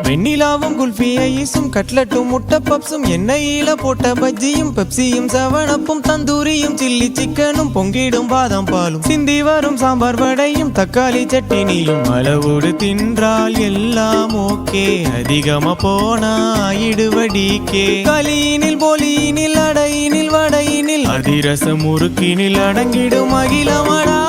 வெண்ணிலாவும் குல்ஃபி ஐஸும் கட்லட்டும் முட்டை பப்ஸும் எண்ணெயில போட்ட பஜ்ஜியும் பெப்சியும் செவனப்பும் தந்தூரியும் சில்லி சிக்கனும் பொங்கிடும் பாதாம் பாலும் சிந்தி வரும் சாம்பார் வடையும் தக்காளி சட்டினியும் அளவோடு தின்றால் எல்லாம் ஓகே அதிகமா போனா இடுவடிக்கே களியினில் போலியினில் அடையினில் வடையினில் அதிரசம் முறுக்கினில் அடங்கிடும் அகிலமடா